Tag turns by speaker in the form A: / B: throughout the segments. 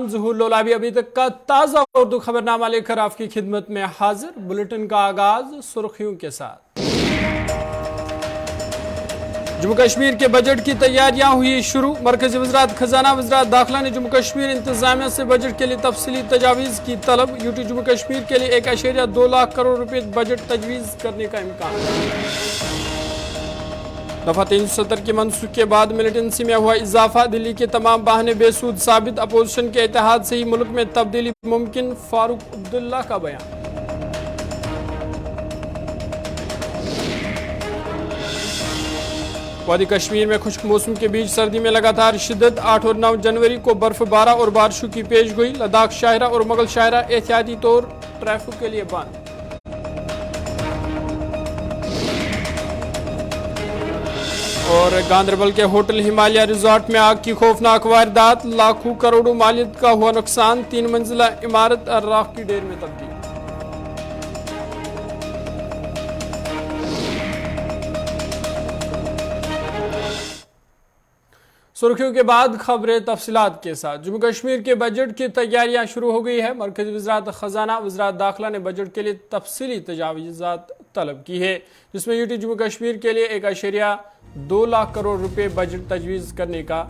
A: ज़हूर लोलाबी अभी तक का ताज़ा उर्दू खबरनामा लेकर आपकी खिदमत में हाजिर। बुलेटिन का आगाज सुर्खियों के साथ। जम्मू कश्मीर के बजट की तैयारियां हुई शुरू। मरकजी वज़रात खजाना वज़रात दाखिला ने जम्मू कश्मीर इंतजामिया से बजट के लिए तफसीली तजावीज़ की तलब। यूटी जम्मू कश्मीर के लिए 1.2 लाख करोड़ रुपए बजट तजवीज़ करने का इम्कान। दफा 370 के मनसूख के बाद मिलिटेंसी में हुआ इजाफा। दिल्ली के तमाम बहाने बेसूद साबित। अपोजिशन के इत्तेहाद से ही मुल्क में तब्दीली मुमकिन। फारूक अब्दुल्ला का बयान। वादी कश्मीर में खुश्क मौसम के बीच सर्दी में लगातार शिद्दत। 8 और 9 जनवरी को बर्फबारी और बारिशों की पेशगोई। लद्दाख शाहरा और मुगल शाहरा एहतियाती तौर ट्रैफिक के लिए बंद। और गांधरबल के होटल हिमालय रिजॉर्ट में आग की खौफनाक वारदात। लाखों करोड़ों मालियत का हुआ नुकसान। 3 मंजिला इमारत राख की ढेर में तब्दील। सुर्खियों के बाद खबरें तफसीलात के साथ। जम्मू कश्मीर के बजट की तैयारियां शुरू हो गई है। मरकजी वज़रात खजाना वज़रात दाखिला ने बजट के लिए तफसीली तजावीज़ात तलब की है, जिसमें यूटी जम्मू कश्मीर के लिए 1.2 लाख करोड़ रुपए बजट तजवीज़ करने का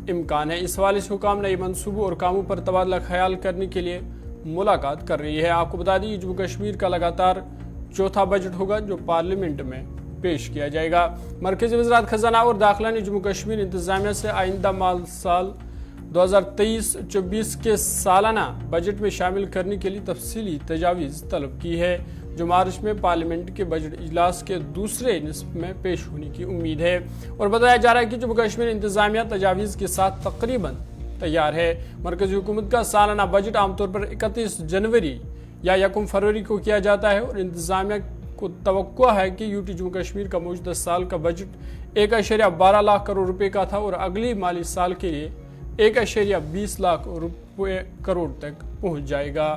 A: इम्कान है। इस हवाले से हुकाम नए मनसूबों और कामों पर तबादला ख्याल करने के लिए मुलाकात कर रही है। आपको बता दें, जम्मू कश्मीर का लगातार चौथा बजट होगा जो पार्लियामेंट में पेश किया जाएगा। मरकजी वज़रात खजाना और दाखिला ने जम्मू कश्मीर इंतजामिया से आइंदा माल साल 2023-24 के सालाना बजट में शामिल करने के लिए तफसीली तजावीज़ तलब की है, जो मार्च में पार्लियामेंट के बजट इजलास के दूसरे निस्फ में पेश होने की उम्मीद है। और बताया जा रहा है कि जम्मू कश्मीर इंतजामिया तजावीज़ के साथ तकरीबन तैयार है। मरकजी हुकूमत का सालाना बजट आमतौर पर 31 जनवरी या 1 फरवरी को किया जाता है और इंतजामिया को तवक्को है कि यूटी जम्मू कश्मीर का मौजूदा साल का बजट 1.12 लाख करोड़ रुपए का था और अगली माली साल के लिए 1.20 लाख करोड़ तक पहुंच जाएगा।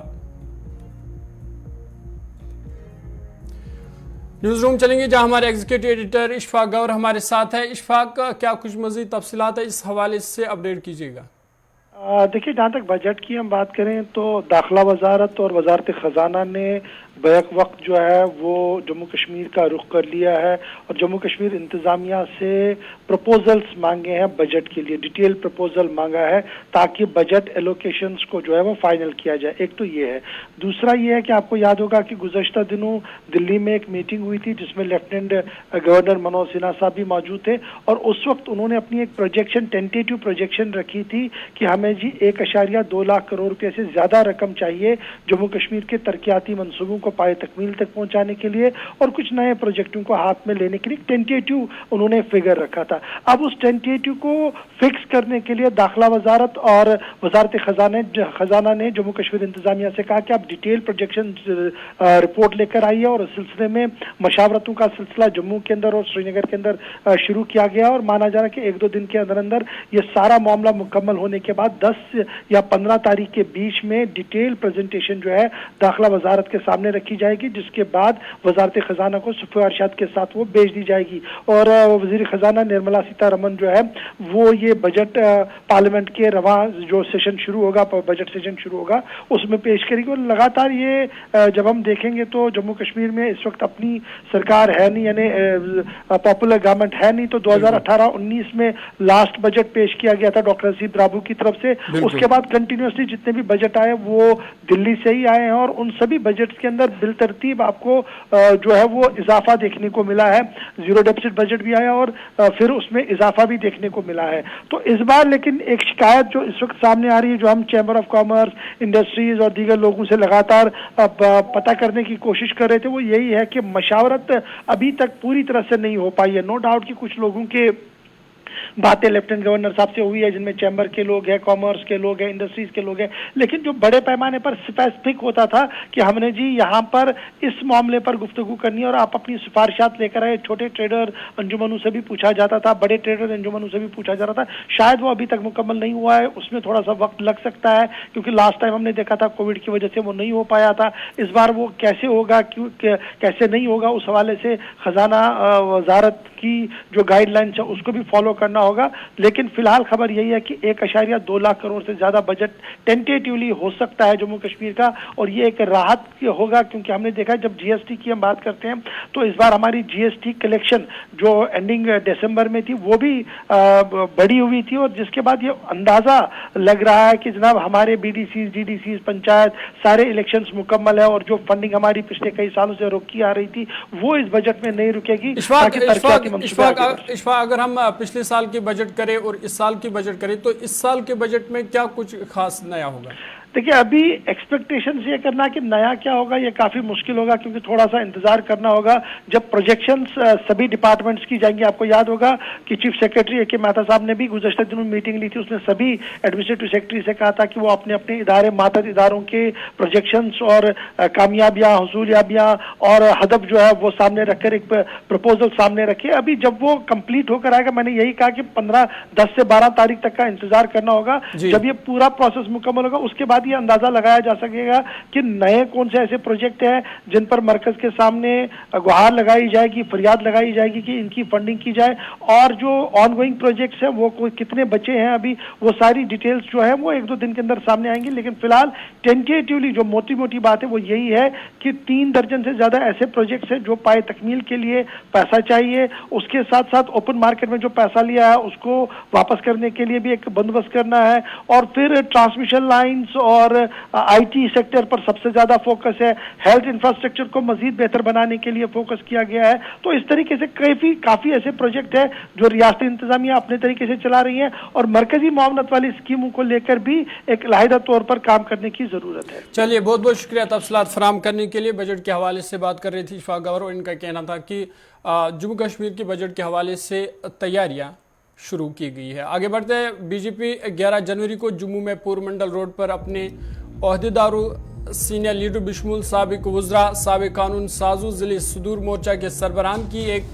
A: न्यूज़ रूम चलेंगे, जहां हमारे एग्जीक्यूटिव एडिटर इशफाक गौर हमारे साथ है। इशफाक, क्या कुछ मज़ीद तफसीलात है, इस हवाले से अपडेट कीजिएगा।
B: देखिए, जहाँ तक बजट की हम बात करें तो दाखिला वजारत और वजारत खजाना ने बैक वक्त जो है वो जम्मू कश्मीर का रुख कर लिया है और जम्मू कश्मीर इंतजामिया से प्रपोजल्स मांगे हैं बजट के लिए, डिटेल प्रपोजल मांगा है ताकि बजट एलोकेशंस को जो है वो फाइनल किया जाए। एक तो ये है। दूसरा ये है कि आपको याद होगा कि गुज़श्ता दिनों दिल्ली में एक मीटिंग हुई थी जिसमें लेफ्टिनेंट गवर्नर मनोज सिन्हा साहब भी मौजूद थे और उस वक्त उन्होंने अपनी एक प्रोजेक्शन, टेंटेटिव प्रोजेक्शन रखी थी कि हमें जी 1.2 लाख करोड़ रुपए से ज्यादा रकम चाहिए जम्मू कश्मीर के तरक्याती मंसूबों को पाए तकमील तक पहुंचाने के लिए और कुछ नए प्रोजेक्टों को हाथ में लेने के लिए टेंटेटिव उन्होंने फिगर रखा था। अब उस टेंटेटिव को फिक्स करने के लिए दाखिला वजारत और वजारत खजाना ने जम्मू कश्मीर इंतजामिया से कहा कि आप डिटेल प्रोजेक्शन रिपोर्ट लेकर आइए और इस सिलसिले में मशावरतों का सिलसिला जम्मू के अंदर और श्रीनगर के अंदर शुरू किया गया और माना जा रहा है कि 1-2 दिन के अंदर अंदर ये सारा मामला मुकम्मल होने के बाद 10 या 15 तारीख के बीच में डिटेल प्रेजेंटेशन जो है दाखिला वजारत के सामने रखी जाएगी, जिसके बाद वजारत खजाना को सिफारिशात के साथ वो भेज दी जाएगी और वजीर खजाना निर्मला सीतारमन जो है वो ये बजट पार्लियामेंट के रवा जो सेशन शुरू होगा, बजट सेशन शुरू होगा, उसमें पेश करेगी। और लगातार ये जब हम देखेंगे तो जम्मू कश्मीर में इस वक्त अपनी सरकार है नहीं, यानी पॉपुलर गवर्नमेंट है नहीं, तो 2018-19 में लास्ट बजट पेश किया गया था डॉक्टर हसीब राबू की तरफ से। उसके बाद कंटिन्यूसली जितने भी बजट आए वो दिल्ली से ही आए हैं और उन सभी बजट के अंदर बिल तरतीब आपको जो है वो इजाफा देखने को मिला है। जीरो डेफिसिट बजट भी आया और फिर उसमें इजाफा भी देखने को मिला है। तो इस बार लेकिन एक शिकायत जो इस वक्त सामने आ रही है, जो हम चैम्बर ऑफ कॉमर्स, इंडस्ट्रीज और दीगर लोगों से लगातार पता करने की कोशिश कर रहे थे, वो यही है कि मशावरत अभी तक पूरी तरह से नहीं हो पाई है। नो डाउट कि कुछ लोगों के बातें लेफ्टिनेंट गवर्नर साहब से हुई है, जिनमें चैम्बर के लोग हैं, कॉमर्स के लोग हैं, इंडस्ट्रीज के लोग हैं, लेकिन जो बड़े पैमाने पर स्पेसिफिक होता था कि हमने जी यहाँ पर इस मामले पर गुफ्तगू करनी है और आप अपनी सिफारिशात लेकर आए। छोटे ट्रेडर अंजुमनों से भी पूछा जाता था, बड़े ट्रेडर अंजुमनों से भी पूछा जाता था, शायद वो अभी तक मुकम्मल नहीं हुआ है, उसमें थोड़ा सा वक्त लग सकता है क्योंकि लास्ट टाइम हमने देखा था कोविड की वजह से वो नहीं हो पाया था। इस बार वो कैसे होगा, क्यों कैसे नहीं होगा, उस हवाले से खजाना वजारत की जो गाइडलाइंस है उसको भी फॉलो करना होगा। लेकिन फिलहाल खबर यही है कि 1.2 लाख करोड़ से ज्यादा बजट टेंटेटिवली हो सकता है जम्मू कश्मीर का, और ये एक राहत होगा क्योंकि हमने देखा है जब जीएसटी की हम बात करते हैं तो इस बार हमारी जीएसटी कलेक्शन जो एंडिंग दिसंबर में थी वो भी बढ़ी हुई थी, और जिसके बाद ये अंदाजा लग रहा है कि जनाब हमारे बीडीसी, डीडीसी, पंचायत सारे इलेक्शंस मुकम्मल है, और जो फंडिंग हमारी पिछले कई सालों से रोकी आ रही थी वो इस बजट में नहीं रुकेगी।
A: इशफाक, अगर हम पिछले साल की बजट करें और इस साल की बजट करें तो इस साल के बजट में क्या कुछ खास नया होगा?
B: देखिए, अभी एक्सपेक्टेशन ये करना कि नया क्या होगा ये काफी मुश्किल होगा, क्योंकि थोड़ा सा इंतजार करना होगा जब प्रोजेक्शंस सभी डिपार्टमेंट्स की जाएंगी। आपको याद होगा कि चीफ सेक्रेटरी ए के मेहता साहब ने भी गुज़श्ता दिनों मीटिंग ली थी, उसने सभी एडमिनिस्ट्रेटिव सेक्रेटरी से कहा था कि वो अपने अपने इदारे, मातहत इदारों के प्रोजेक्शंस और कामयाबियां, हुसूलियाबियां और हदफ जो है वो सामने रखकर एक प्रपोजल सामने रखे। अभी जब वो कंप्लीट होकर आएगा, मैंने यही कहा कि 10 से 12 तारीख तक का इंतजार करना होगा। जब ये पूरा प्रोसेस मुकम्मल होगा उसके बाद ये अंदाजा लगाया जा सकेगा कि नए कौन से ऐसे प्रोजेक्ट हैं जिन पर मरकज के सामने गुहार लगाई जाएगी, फरियाद लगाई जाएगी कि इनकी फंडिंग की जाए, और जो ऑनगोइंग प्रोजेक्ट्स हैं वो कितने बचे हैं अभी, वो सारी डिटेल्स जो है वो 1-2 दिन के अंदर सामने आएंगी। लेकिन फिलहाल टेंटेटिवली जो मोटी मोटी बात है वो यही है कि 3 दर्जन से ज्यादा ऐसे प्रोजेक्ट्स हैं जो पाए तकमील के लिए पैसा चाहिए, उसके साथ साथ ओपन मार्केट में जो पैसा लिया है उसको वापस करने के लिए भी एक बंदोबस्त करना है, और फिर ट्रांसमिशन लाइन्स और आईटी सेक्टर पर सबसे ज्यादा फोकस है। हेल्थ इंफ्रास्ट्रक्चर को मजीद बेहतर बनाने के लिए फोकस किया गया है। तो इस तरीके से काफी ऐसे प्रोजेक्ट है जो रियासती इंतजामिया अपने तरीके से चला रही है, और मरकजी मामलत वाली स्कीमों को लेकर भी एक लाहिदा तौर पर काम करने की जरूरत है।
A: चलिए, बहुत बहुत शुक्रिया तफसीलात फराहम करने के लिए। बजट के हवाले से बात कर रही थी इशफाक गवर, और इनका कहना था कि जम्मू कश्मीर के बजट के हवाले से तैयारियां शुरू की गई है। आगे बढ़ते हैं। बीजेपी 11 जनवरी को जम्मू में पूर्व मंडल रोड पर अपने ओहदेदारों, सीनियर लीडर बिशमुल साबिक वज़रा, साबिक कानून साजू, जिले सुदूर मोर्चा के सरबराहान की एक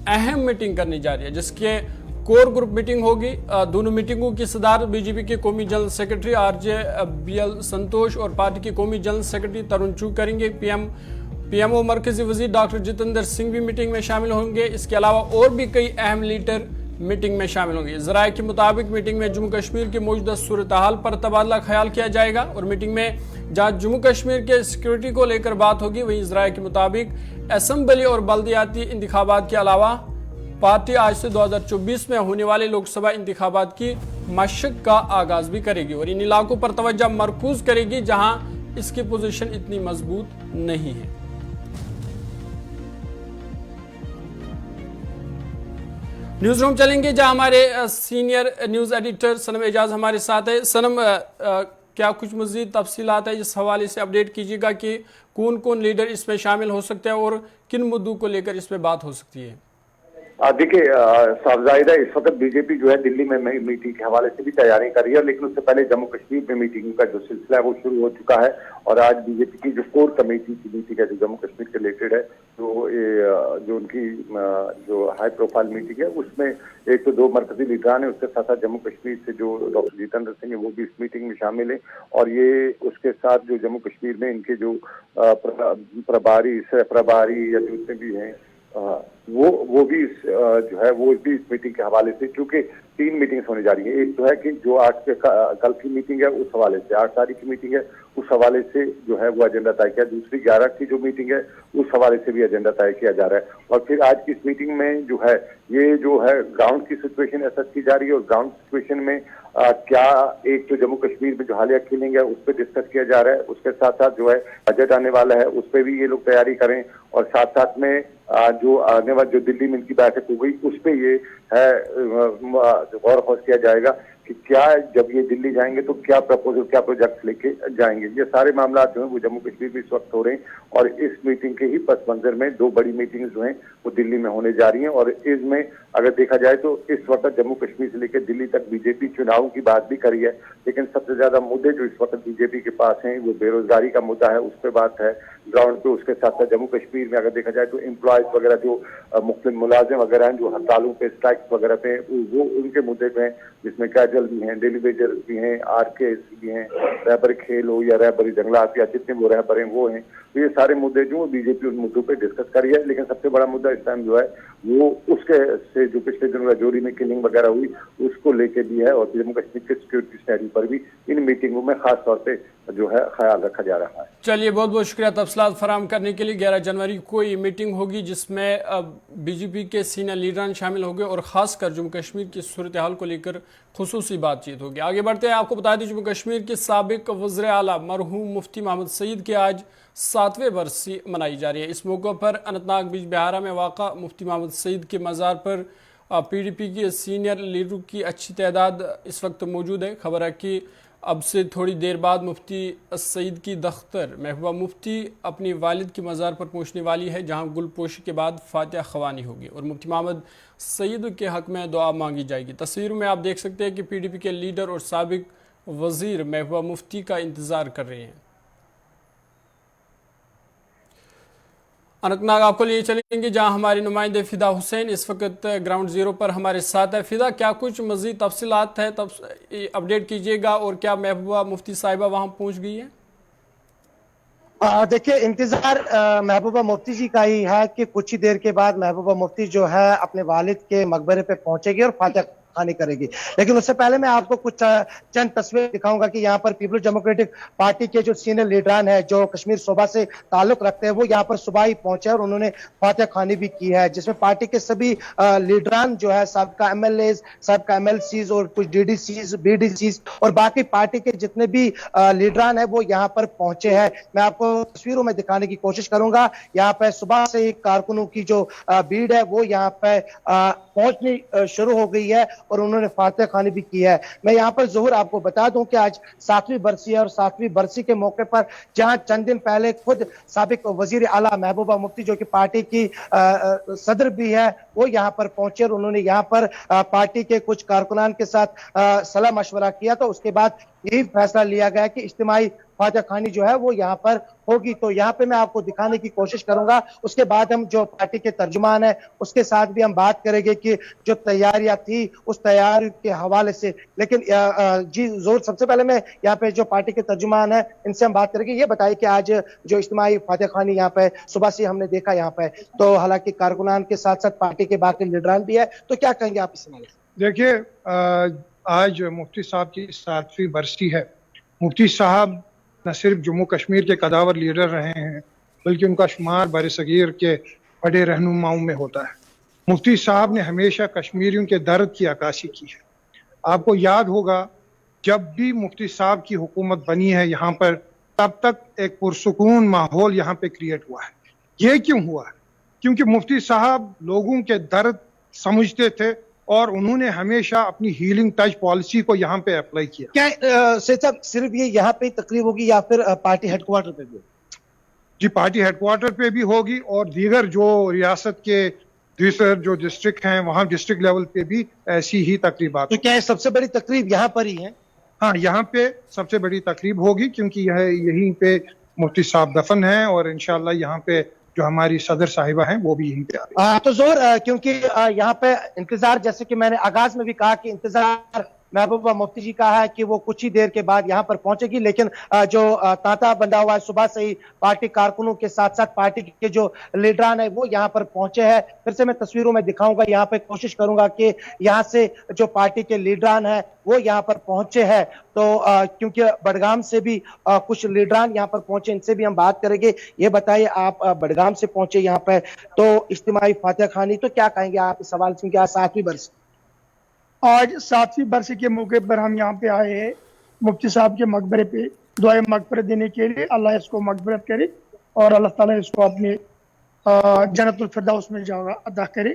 A: अहम मीटिंग करने जा रही है, जिसके कोर ग्रुप मीटिंग होगी। दोनों मीटिंगों की सदारत बीजेपी के कौमी जनरल सेक्रेटरी आरजे BL संतोष और पार्टी के कौमी जनरल सेक्रेटरी तरुण चूग करेंगे। पीएमओ मरकजी वजीर डॉक्टर जितेंद्र सिंह भी मीटिंग में शामिल होंगे। इसके अलावा और भी कई अहम लीडर मीटिंग में शामिल होंगे। ज़राए के मुताबिक मीटिंग में जम्मू कश्मीर की मौजूदा सूरत हाल पर तबादला ख्याल किया जाएगा, और मीटिंग में जहां जम्मू कश्मीर के सिक्योरिटी को लेकर बात होगी, वहीं ज़राए के मुताबिक असम्बली और बल्दियाती इंतखाबात के अलावा पार्टी आज से 2024 में होने वाले लोकसभा इंतखाबात की मशक का आगाज भी करेगी, और इन इलाकों पर तवज्जो मरकूज करेगी जहां इसकी पोजीशन इतनी मजबूत नहीं है। न्यूज रूम चलेंगे जहां हमारे सीनियर न्यूज एडिटर सनम एजाज हमारे साथ है। सनम, क्या कुछ मजीद तफसीलात है इस हवाले से अपडेट कीजिएगा कि कौन कौन लीडर इसमें शामिल हो सकते हैं और किन मुद्दों को लेकर इसमें बात हो सकती है?
C: देखिए, साफजाहिर है इस वक्त बीजेपी जो है दिल्ली में मीटिंग के हवाले से भी तैयारी कर रही है, लेकिन उससे पहले जम्मू कश्मीर में मीटिंग का जो सिलसिला है वो शुरू हो चुका है। और आज बीजेपी की जो कोर कमेटी की मीटिंग है जो जम्मू कश्मीर के रिलेटेड है, जो उनकी जो हाई प्रोफाइल मीटिंग है उसमें एक तो 2 मरकजी लीडरान है, उसके साथ साथ जम्मू कश्मीर से जो डॉक्टर जितेंद्र सिंह है वो भी इस मीटिंग में शामिल है। और ये उसके साथ जो जम्मू कश्मीर में इनके जो प्रभारी या जितने भी हैं वो भी जो है वो भी इस मीटिंग के हवाले से, क्योंकि 3 मीटिंग्स होने जा रही है। एक तो है कि जो आज के कल की मीटिंग है उस हवाले से, 8 तारीख की मीटिंग है उस हवाले से जो है वो एजेंडा तय किया। दूसरी 11 की जो मीटिंग है उस हवाले से भी एजेंडा तय किया जा रहा है। और फिर आज की इस मीटिंग में जो है ये जो है ग्राउंड की सिचुएशन असेस की जा रही है, और ग्राउंड सिचुएशन में क्या एक तो जम्मू कश्मीर में जो हालिया किलिंग है उस पर डिस्कस किया जा रहा है। उसके साथ साथ जो है बजट आने वाला है उस पर भी ये लोग तैयारी करें, और साथ साथ में जो आने वाले जो दिल्ली में इनकी बैठक हो गई उस पर ये है गौर खोज किया जाएगा कि क्या जब ये दिल्ली जाएंगे तो क्या प्रपोजल, क्या प्रोजेक्ट लेके जाएंगे। ये सारे मामला जो है वो जम्मू कश्मीर में इस वक्त हो रहे हैं, और इस मीटिंग के ही पस मंजर में 2 बड़ी मीटिंग्स जो हैं वो दिल्ली में होने जा रही हैं। और इसमें अगर देखा जाए तो इस वक्त जम्मू कश्मीर से लेकर दिल्ली तक बीजेपी चुनाव की बात भी करी है, लेकिन सबसे ज्यादा मुद्दे जो इस वक्त बीजेपी के पास हैं वो बेरोजगारी का मुद्दा है, उस पर बात है ग्राउंड पे। उसके साथ साथ जम्मू कश्मीर में अगर देखा जाए तो एम्प्लॉयज वगैरह जो मुख्तलिफ मुलाजिम वगैरह हैं जो हड़तालों पे, स्ट्राइक्स वगैरह पे, वो उनके मुद्दे पे हैं, जिसमें क्या फैजल भी हैं, डेली वेजर भी हैं, आरके भी हैं, रहबर खेल हो या रहबरी जंगलात या जितने वो रहबर हैं वो हैं। तो ये सारे मुद्दे जो बीजेपी उन मुद्दों पे डिस्कस कर रही है, लेकिन सबसे बड़ा मुद्दा इस टाइम जो है वो उसके से जो पिछले दिनों राजौरी में किलिंग वगैरह हुई उसको लेके भी है, और जम्मू कश्मीर के सिक्योरिटी स्टडी पर भी इन मीटिंगों में खास तौर पे जो है ख्याल रखा जा रहा है।
A: चलिए, बहुत बहुत शुक्रिया तफसीलात फराहम करने के लिए। 11 जनवरी को ये मीटिंग होगी जिसमें बीजेपी के सीनियर लीडरान शामिल होंगे और ख़ासकर जम्मू कश्मीर की सूरत हाल को लेकर खुसूसी बातचीत होगी। आगे बढ़ते हैं, आपको बता दें जम्मू कश्मीर के साबिक वज़ीर आला मरहूम मुफ्ती मोहम्मद सईद की आज 7वें बरसी मनाई जा रही है। इस मौके पर अनंतनाग बीच बिहारा में वाक़ा मुफ्ती मोहम्मद सईद के मज़ार पर PDP के सीनियर लीडरों की अच्छी तादाद इस वक्त मौजूद है। खबर है कि अब से थोड़ी देर बाद मुफ्ती सईद की दख्तर महबूबा मुफ्ती अपनी वालिद की मज़ार पर पहुंचने वाली है, जहां गुलपोशी के बाद फातिहा ख़वानी होगी और मुफ्ती मोहम्मद सईद के हक़ में दुआ मांगी जाएगी। तस्वीरों में आप देख सकते हैं कि PDP के लीडर और साबिक वज़ीर महबूबा मुफ्ती का इंतज़ार कर रहे हैं। अनंतनाग आपको लिए चलेंगे जहां हमारे नुमाइंदे फ़िदा हुसैन इस वक्त ग्राउंड ज़ीरो पर हमारे साथ है। फ़िदा, क्या कुछ मज़ीद तफसीलात है, तब अपडेट कीजिएगा, और क्या महबूबा मुफ्ती साहिबा वहां पहुंच गई है?
D: देखिए, इंतजार महबूबा मुफ्ती जी का ही है कि कुछ ही देर के बाद महबूबा मुफ्ती जो है अपने वालिद के मकबरे पे पहुंचेगी और फातिहा खानी करेगी। लेकिन उससे पहले मैं आपको कुछ चंद तस्वीर दिखाऊंगा कि यहाँ पर पीपल्स डेमोक्रेटिक पार्टी के जो सीनियर लीडरान है जो कश्मीर सूबा से ताल्लुक रखते हैं वो यहाँ पर सुबह ही पहुंचे और उन्होंने फातिहा खानी भी की है, जिसमें पार्टी के सभी लीडरान जो है सबका MLAs, सबका MLCs और कुछ DDCs, BDCs और बाकी पार्टी के जितने भी लीडरान है वो यहाँ पर पहुंचे हैं। मैं आपको तस्वीरों में दिखाने की कोशिश करूंगा। यहाँ पर सुबह से ही कारकुनों की जो भीड़ है वो यहाँ पर पहुंचनी शुरू हो गई है और उन्होंने फातिहा खानी भी की है। मैं यहाँ पर ज़ोहर आपको बता दूं कि आज 7वीं बरसी है और 7वीं बरसी के मौके पर जहां चंद दिन पहले खुद साबिक वजीर आला महबूबा मुफ्ती जो कि पार्टी की सदर भी है वो यहाँ पर पहुंचे और उन्होंने यहाँ पर पार्टी के कुछ कारकुनान के साथ सलाह मशवरा किया। तो उसके बाद यही फैसला लिया गया कि इज्तिमाई फातिहा खानी जो है वो यहाँ पर होगी। तो यहाँ पे मैं आपको दिखाने की कोशिश करूंगा। उसके बाद हम जो पार्टी के तर्जुमान है उसके साथ भी हम बात करेंगे कि जो तैयारियां थी उस तैयारी के हवाले से। लेकिन जी जोर, सबसे पहले मैं यहाँ पे जो पार्टी के तर्जुमान है इनसे हम बात करेंगे। ये बताइए कि आज जो इज्तिमाई फातिहा खानी यहाँ पे सुबह से हमने देखा यहाँ पे, तो हालांकि कारकुनान के साथ साथ पार्टी के बाकी लीडरान भी है, तो क्या कहेंगे आप इस मामले में?
E: देखिए, आज मुफ्ती साहब की 7वीं बरसी है। मुफ्ती साहब न सिर्फ जम्मू कश्मीर के कदावर लीडर रहे हैं बल्कि उनका शुमार बरसगीर के बड़े रहनुमाओं में होता है। मुफ्ती साहब ने हमेशा कश्मीरियों के दर्द की अक्कासी की है। आपको याद होगा जब भी मुफ्ती साहब की हुकूमत बनी है यहाँ पर, तब तक एक पुरसुकून माहौल यहाँ पे क्रिएट हुआ है। ये क्यों हुआ है? क्योंकि मुफ्ती साहब लोगों के दर्द समझते थे और उन्होंने हमेशा अपनी हीलिंग टच पॉलिसी को यहाँ पे अप्लाई किया।
D: क्या साहब सिर्फ ये यहाँ पे तकरीब होगी या फिर पार्टी हेडक्वार्टर पे भी?
E: जी, पार्टी हेडक्वार्टर पे भी होगी और दीगर जो रियासत के दूसरे जो डिस्ट्रिक्ट हैं वहाँ डिस्ट्रिक्ट लेवल पे भी ऐसी ही तकरीबात।
D: तो क्या सबसे बड़ी तकरीब यहाँ पर ही है?
E: हाँ, यहाँ पे सबसे बड़ी तकरीब होगी क्योंकि यहीं पे मुफ्ती साहब दफन है और इंशाल्लाह यहाँ पे जो हमारी सदर साहिबा हैं वो भी यहीं पे आ रही है।
D: तो जोर, क्योंकि यहाँ पे इंतजार, जैसे कि मैंने आगाज में भी कहा कि इंतजार महबूबा मुफ्ती जी का है कि वो कुछ ही देर के बाद यहाँ पर पहुंचेगी। लेकिन जो तांता बंधा हुआ है सुबह से ही पार्टी कारकुनों के साथ साथ पार्टी के जो लीडरान है वो यहाँ पर पहुंचे हैं। फिर से मैं तस्वीरों में दिखाऊंगा, यहाँ पे कोशिश करूंगा कि यहाँ से जो पार्टी के लीडरान है वो यहाँ पर पहुंचे हैं। तो क्योंकि बडगाम से भी कुछ लीडरान यहाँ पर पहुंचे, इनसे भी हम बात करेंगे। ये बताइए, आप बडगाम से पहुंचे यहाँ पर, तो इज्तिमाई फातिहा खानी, तो क्या कहेंगे आप इस सवाल से? आज 7वीं बरसी,
F: आज 7वीं बरसी के मौके पर हम यहाँ पे आए हैं मुफ्ती साहब के मकबरे पे दुआए मगफरत देने के लिए। अल्लाह इसको मगफरत करे और अल्लाह ताला इसको अपने जन्नतुल फिरदौस में जगह अदा करे।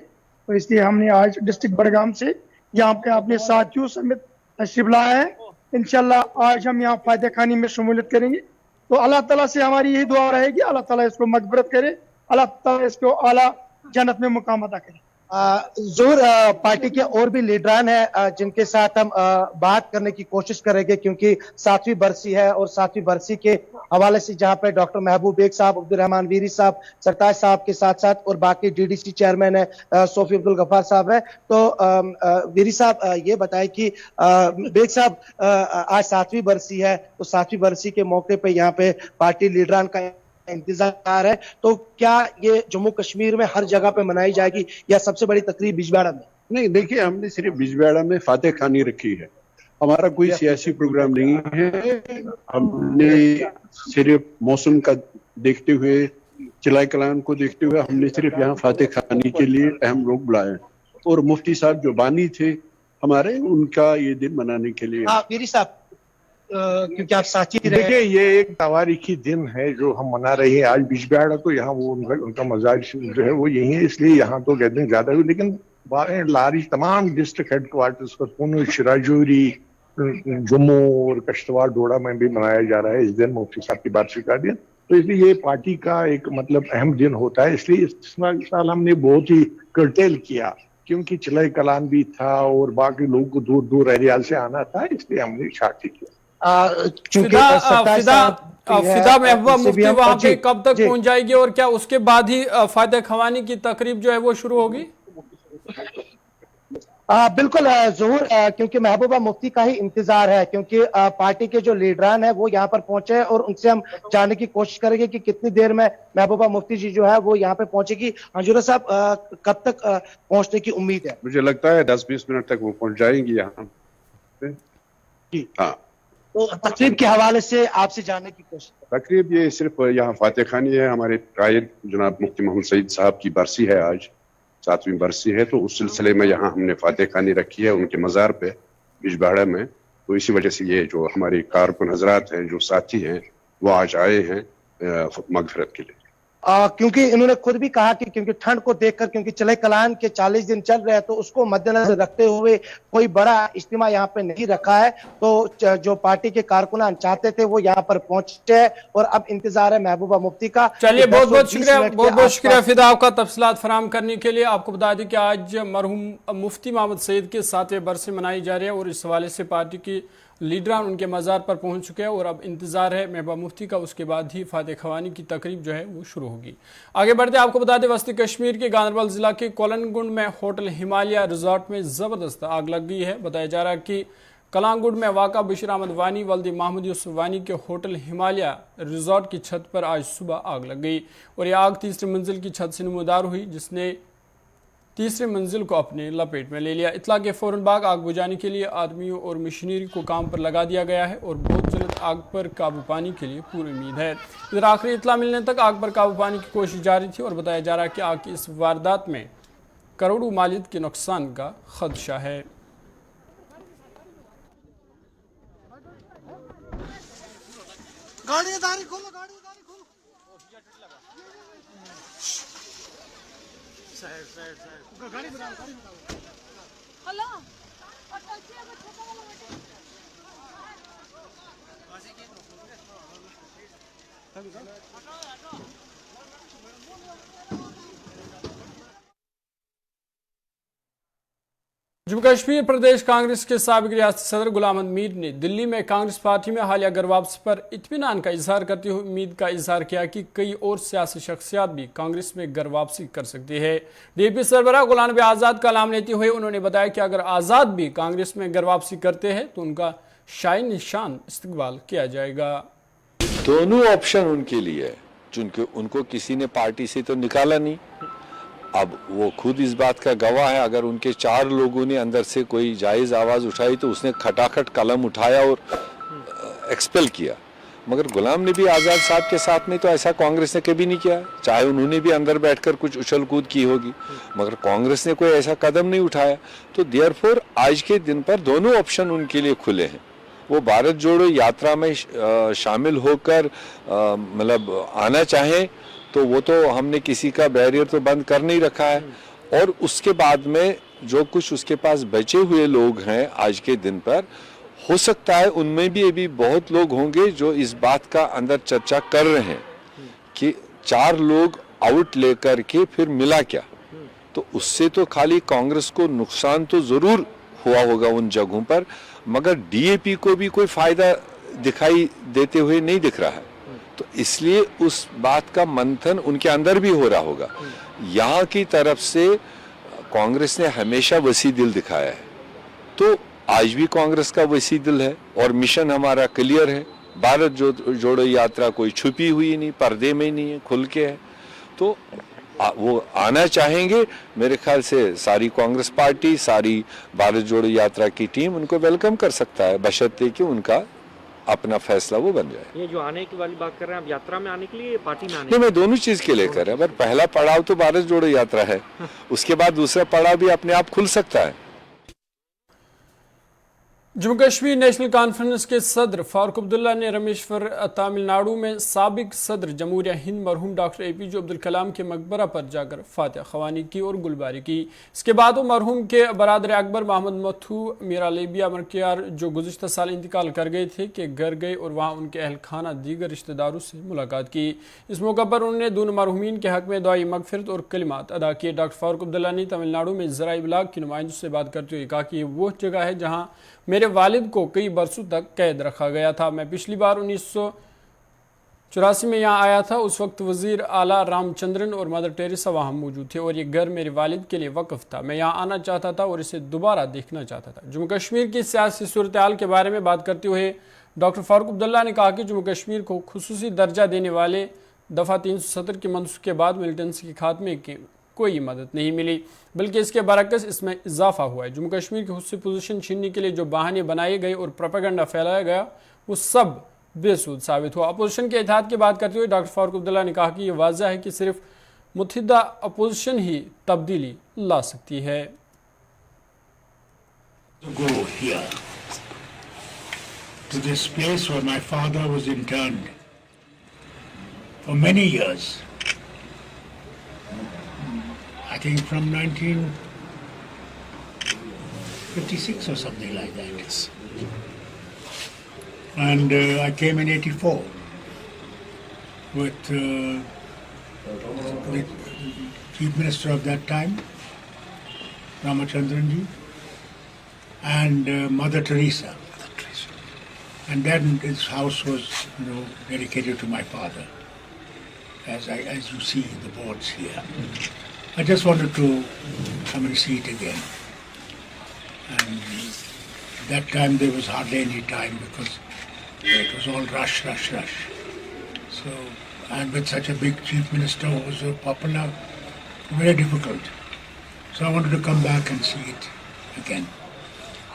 F: तो इसलिए हमने आज डिस्ट्रिक्ट बडगाम से यहाँ पे अपने साथियों समेत तशरीफ लाया है। इंशाल्लाह आज हम यहाँ फातिहा खानी में शमूलियत करेंगे। तो अल्लाह ताला से हमारी यही दुआ रहेगी, अल्लाह ताला इसको मगफरत करे, अल्लाह ताला इसको आला जन्नत में मुकाम अदा करे।
D: जोर पार्टी के और भी लीडरान हैं जिनके साथ हम बात करने की कोशिश करेंगे, क्योंकि 7वीं बरसी है और 7वीं बरसी के हवाले से जहां पे डॉक्टर महबूब बेग साहब, अब्दुल रहमान वीरी साहब, सरताज साहब के साथ साथ और बाकी डीडीसी चेयरमैन है सोफी अब्दुल गफ्फार साहब है। तो वीरी साहब ये बताएं कि बेग साहब आज 7वीं बरसी है, तो 7वीं बरसी के मौके पे यहाँ पे पार्टी लीडरान का इंतजार है, तो क्या ये जम्मू कश्मीर में हर जगह पे मनाई जाएगी या सबसे बड़ी तकरीब बिजबाड़ा में?
G: नहीं, देखिए, हमने सिर्फ बिजबाड़ा में फातेह खानी रखी है, हमारा कोई सियासी प्रोग्राम नहीं है। हमने सिर्फ मौसम का देखते हुए, चिलाई कलाम को देखते हुए हमने सिर्फ यहाँ फातेह खानी के लिए अहम लोग बुलाए, और मुफ्ती साहब जो बानी थे हमारे, उनका ये दिन मनाने के लिए।
D: वीरी साहब, क्योंकि आप साथी रहे।
H: देखिए, ये एक तवारीखी दिन है जो हम मना रहे हैं आज। बिजबाड़ा तो यहाँ वो उनका मजार जो है वो यही है, इसलिए यहाँ तो गैदरिंग ज्यादा हुई, लेकिन लारी तमाम डिस्ट्रिक्ट हेडक्वार्टर्स पर पुंछ, राजौरी, जम्मू और कश्तवाड़, डोडा में भी मनाया जा रहा है इस दिन मुफ्ती साहब की बारसी का दिन। तो इसलिए ये पार्टी का एक मतलब अहम दिन होता है, इसलिए इस साल हमने बहुत ही कर्टेल किया, क्योंकि चिलाई कलान भी था और बाकी लोगों को दूर दूर एरिया से आना था, इसलिए हमने शादी किया।
A: फिदा महबूबा मुफ्ती वहां पे कब तक पहुंच जाएगी और क्या उसके बाद ही फातेह खवानी की तकरीब जो है वो शुरू होगी?
D: बिल्कुल ज़हूर, क्योंकि महबूबा मुफ्ती का ही इंतजार है, क्योंकि पार्टी के जो लीडरान है वो यहाँ पर पहुंचे हैं और उनसे हम जानने की कोशिश करेंगे कि कितनी देर में महबूबा मुफ्ती जी जो है वो यहाँ पे पहुंचेगी। अंजुरा साहब, कब तक पहुंचने की उम्मीद है?
G: मुझे लगता है 10-20 मिनट तक वो पहुंच जाएंगी यहाँ पे। हाँ,
D: तो तकरीब के हवाले से आपसे जानने की कोशिश।
G: तकरीब ये सिर्फ यहाँ फातेह खानी है, हमारे कायद जनाब मुफ्ती मोहम्मद सईद साहब की बरसी है, आज 7वीं बरसी है, तो उस सिलसिले में यहाँ हमने फातेह खानी रखी है उनके मज़ार पे बिजबाड़ा में। तो इसी वजह से ये जो हमारी कारकुन हजरात हैं, जो साथी हैं, वो आज आए हैं मगफिरत के लिए।
D: क्योंकि इन्होंने खुद भी कहा कि क्योंकि ठंड को देखकर, क्योंकि चिलाई कलान के 40 दिन चल रहे हैं, तो उसको मद्देनजर रखते हुए कोई बड़ा इज्तिमा यहाँ पे नहीं रखा है। तो जो पार्टी के कारकुनान चाहते थे वो यहाँ पर पहुंचे हैं और अब इंतजार है महबूबा मुफ्ती का।
A: चलिए, बहुत बहुत शुक्रिया, बहुत बहुत शुक्रिया फिदा आपका तफसीलात फराहम करने के लिए। आपको बता दें कि आज मरहूम मुफ्ती मोहम्मद सईद के 7वें बरसी मनाई जा रही है और इस हवाले से पार्टी की लीडरान उनके मज़ार पर पहुंच चुके हैं और अब इंतज़ार है महबूबा मुफ्ती का, उसके बाद ही फातेह खवानी की तकरीब जो है वो शुरू होगी। आगे बढ़ते आपको बता दें, वस्ती कश्मीर के गांधरबल ज़िला के कोलनगुंड में होटल हिमालय रिजॉर्ट में ज़बरदस्त आग लग गई है। बताया जा रहा है कि कलांगुंड में वाक़ा बशीर अहमद वानी वल्दी महमूद यूसुफ वानी के होटल हिमालय रिजॉर्ट की छत पर आज सुबह आग लग गई और यह आग तीसरी मंजिल की छत से नमूदार हुई, जिसने तीसरी मंजिल को अपने लपेट में ले लिया। इतला के फौरन बाद आग बुझाने के लिए आदमियों और मशीनरी को काम पर लगा दिया गया है और बहुत जल्द आग पर काबू पाने के लिए पूरी उम्मीद है। इधर आखिरी इतला मिलने तक आग पर काबू पाने की कोशिश जारी थी और बताया जा रहा है कि आग की इस वारदात में करोड़ों मालियत के नुकसान का खदशा है। जम्मू कश्मीर प्रदेश कांग्रेस के साबिक रियासती सदर गुलाम अहमद मीर ने दिल्ली में कांग्रेस पार्टी में हालिया घर वापसी पर इत्मीनान का इजहार करते हुए उम्मीद का इजहार किया कि कई और सियासी शख्सियात भी कांग्रेस में घर वापसी कर सकती है। डीपी सरबराह गुलाम नबी आज़ाद का नाम लेते हुए उन्होंने बताया कि अगर आज़ाद भी कांग्रेस में घर वापसी करते हैं तो उनका शाइन निशान इस्तकबाल किया जाएगा।
I: दोनों ऑप्शन उनके लिए है, चूंकि उनको किसी ने पार्टी से तो निकाला नहीं, अब वो खुद इस बात का गवाह है। अगर उनके 4 लोगों ने अंदर से कोई जायज़ आवाज़ उठाई तो उसने खटाखट कलम उठाया और एक्सपेल किया। मगर गुलाम नबी आज़ाद साहब के साथ में तो ऐसा कांग्रेस ने कभी नहीं किया, चाहे उन्होंने भी अंदर बैठकर कुछ उछल कूद की होगी, मगर कांग्रेस ने कोई ऐसा कदम नहीं उठाया। तो देयरफॉर आज के दिन पर दोनों ऑप्शन उनके लिए खुले हैं। वो भारत जोड़ो यात्रा में शामिल होकर मतलब आना चाहें तो वो तो हमने किसी का बैरियर तो बंद कर नहीं रखा है, और उसके बाद में जो कुछ उसके पास बचे हुए लोग हैं आज के दिन पर, हो सकता है उनमें भी अभी बहुत लोग होंगे जो इस बात का अंदर चर्चा कर रहे हैं कि 4 लोग आउट लेकर के फिर मिला क्या। तो उससे तो खाली कांग्रेस को नुकसान तो जरूर हुआ होगा उन जगहों पर, मगर डीएपी को भी कोई फायदा दिखाई देते हुए नहीं दिख रहा है। तो इसलिए उस बात का मंथन उनके अंदर भी हो रहा होगा। यहाँ की तरफ से कांग्रेस ने हमेशा वसी दिल दिखाया है, तो आज भी कांग्रेस का वसी दिल है और मिशन हमारा क्लियर है। भारत जोड़ो यात्रा कोई छुपी हुई नहीं, पर्दे में नहीं है, खुल के है। तो वो आना चाहेंगे, मेरे ख्याल से सारी कांग्रेस पार्टी, सारी भारत जोड़ो यात्रा की टीम उनको वेलकम कर सकता है, बशर्ते कि उनका अपना फैसला वो बन जाए।
J: ये जो आने की वाली बात कर रहे हैं, आप यात्रा में आने के लिए, पार्टी में आने
I: नहीं, मैं दोनों चीज के लिए कर रहा हूं, पर पहला पड़ाव तो भारत जोड़ो यात्रा है, उसके बाद दूसरा पड़ाव भी अपने आप खुल सकता है।
A: जम्मू कश्मीर नेशनल कॉन्फ्रेंस के सदर फारूक अब्दुल्ला ने रमेश्वर तमिलनाडु में साबिक सदर जमहूरिया हिंद मरहूम डॉक्टर APJ अब्दुल कलाम के मकबरा पर जाकर फातिहा ख्वानी की और गुलबारी की। इसके बाद वो मरहूम के बरादर अकबर मोहम्मद मथू मीरा लेबिया मरकियार, जो गुज़िश्ता साल इंतकाल कर गए थे, के घर गए और वहाँ उनके अहल खाना दीगर रिश्तेदारों से मुलाकात की। इस मौका पर उन्होंने दोनों मरहूमीन के हक में दुआई मगफिरत और कलिमात अदा किए। डॉक्टर फारूक अब्दुल्ला ने तमिलनाडु में ज़राए इब्लाग की नुमाइंदों से बात करते हुए कहा कि ये वो जगह है जहाँ मेरे वालिद को कई बरसों तक कैद रखा गया था। मैं पिछली बार 1984 में यहाँ आया था। उस वक्त वजीर आला रामचंद्रन और मदर टेरेसा वहाँ मौजूद थे और ये घर मेरे वालिद के लिए वक्फ था। मैं यहाँ आना चाहता था और इसे दोबारा देखना चाहता था। जम्मू कश्मीर की सियासी सूरत हाल के बारे में बात करते हुए डॉक्टर फारूक अब्दुल्ला ने कहा कि जम्मू कश्मीर को खुसूसी दर्जा देने वाले दफ़ा 370 के मंसूबे के बाद मिलिटेंसी के खात्मे की कोई मदद नहीं मिली, बल्कि इसके बरक्स इसमें इजाफा हुआ है। जम्मू कश्मीर की खुद पोजीशन छीनने के लिए जो बहाने बनाए गए और प्रोपेगेंडा फैलाया गया, वो सब बेसूद साबित हुआ। अपोजिशन के इत्तेहाद की बात करते हुए डॉक्टर फारूक अब्दुल्ला ने कहा कि यह वाज़ह है कि सिर्फ मुत्तहिदा अपोजिशन ही तब्दीली ला सकती है।
K: I think from 1956 or something like that. Yes. And I came in '84 with the Chief Minister of that time, Ramachandran ji, and Mother Teresa. And then his house was, dedicated to my father, as you see in the boards here. I just wanted to come and see it again. And that time there was hardly any time because it was all rush. So, and with such a big chief minister who was so popular, very difficult. So I wanted to come back and see it again.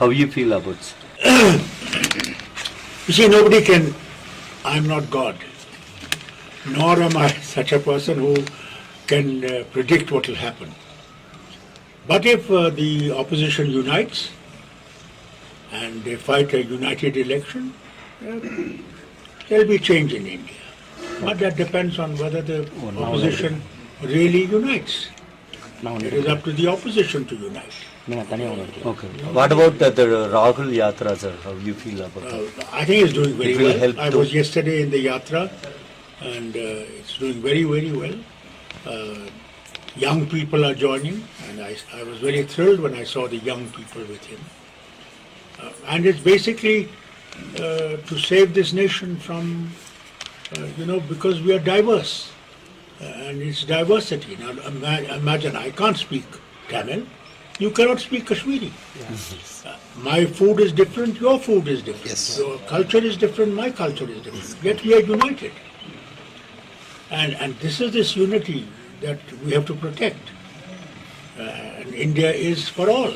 J: How you feel about it?
K: You see, I'm not God, nor am I such a person who can predict what will happen. But if the opposition unites and they fight a united election, there will be change in India. But that depends on whether the opposition really unites. It is up to the opposition to unite.
J: Okay. What about the Rahul Yatra, sir? How you feel about that?
K: I think it's doing very well. I was yesterday in the Yatra and it's doing very, very well. Young people are joining, and I was very thrilled when I saw the young people with him. And it's basically to save this nation from, because we are diverse, and it's diversity. Now imagine, I can't speak Tamil, you cannot speak Kashmiri. Yes. My food is different, your food is different. Yes. Your culture is different, my culture is different. Yet we are united. And this is this unity that we have to protect. And India is for all,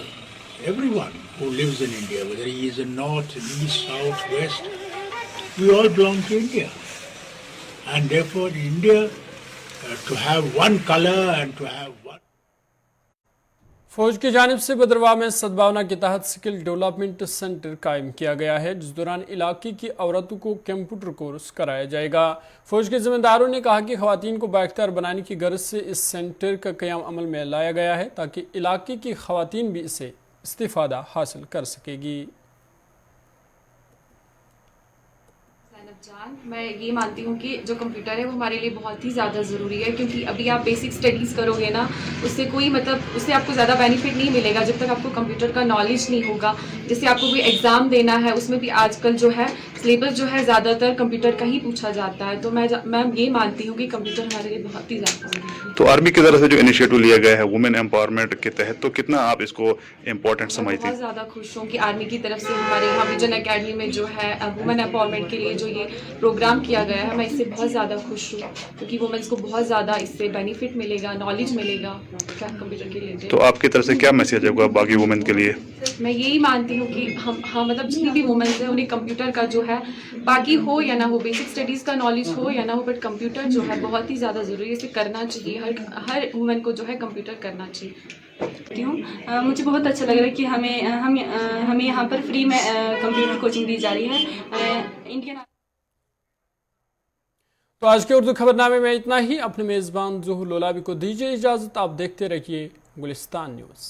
K: everyone who lives in India, whether he is in north, east, south, west, we all belong to India. And therefore India, to have one color and to have one.
A: फौज की जानिब से बदरवाह में सद्भावना के तहत skill development centre कायम किया गया है, जिस दौरान इलाके की औरतों को कंप्यूटर कोर्स कराया जाएगा। फौज के जिम्मेदारों ने कहा कि खवातीन को बाइख्तियार बनाने की गर्ज से इस सेंटर का क़याम अमल में लाया गया है, ताकि इलाके की खवातीन भी इससे इस्तिफादा हासिल कर सकेगी।
L: जान, मैं ये मानती हूँ कि जो कंप्यूटर है वो हमारे लिए बहुत ही ज़्यादा ज़रूरी है, क्योंकि अभी आप बेसिक स्टडीज़ करोगे ना, उससे कोई मतलब उससे आपको ज़्यादा बेनिफिट नहीं मिलेगा जब तक आपको कंप्यूटर का नॉलेज नहीं होगा। जैसे आपको कोई एग्ज़ाम देना है, उसमें भी आजकल जो है सिलेबस जो है ज़्यादातर कंप्यूटर का ही पूछा जाता है। तो मैं ये मानती हूँ कि कंप्यूटर हमारे लिए बहुत ही ज़्यादा ज़रूरी है।
M: तो आर्मी की तरफ से जो इनिशिएटिव लिया गया है वुमेन एम्पावरमेंट के तहत, तो कितना आप इसको इम्पोर्टेंट समझती
L: बहुत
M: हैं?
L: ज़्यादा खुश हूँ कि आर्मी की तरफ से हमारे यहाँ विजन एकेडमी में जो है वुमेन एम्पावरमेंट के लिए जो ये प्रोग्राम किया गया है, मैं इससे बहुत ज़्यादा खुश हूँ, क्योंकि वुमेन्स को बहुत ज़्यादा इससे बेनिफिट मिलेगा, नॉलेज मिलेगा कंप्यूटर के लिए।
M: तो आपकी तरफ से क्या मैसेज होगा बाकी वुमेन के लिए?
L: मैं यही मानती हूँ कि हम मतलब जितनी भी वुमेन्स हैं उन्हें कंप्यूटर का जो है, बाकी हो या ना हो, बेसिक स्टडीज़ का नॉलेज हो या ना हो, बट कंप्यूटर जो है बहुत ही ज़्यादा ज़रूरी है, इसे करना चाहिए। हर वुमेन को जो है कंप्यूटर करना चाहिए।
N: मुझे बहुत अच्छा लग रहा है कि हमें यहाँ पर फ्री में कंप्यूटर कोचिंग दी जा रही है। इंडियन
A: तो आज के उर्दू खबरनामे में इतना ही। अपने मेज़बान ज़ुहूर लोलाबी को दीजिए इजाज़त। आप देखते रहिए गुलिस्तान न्यूज़।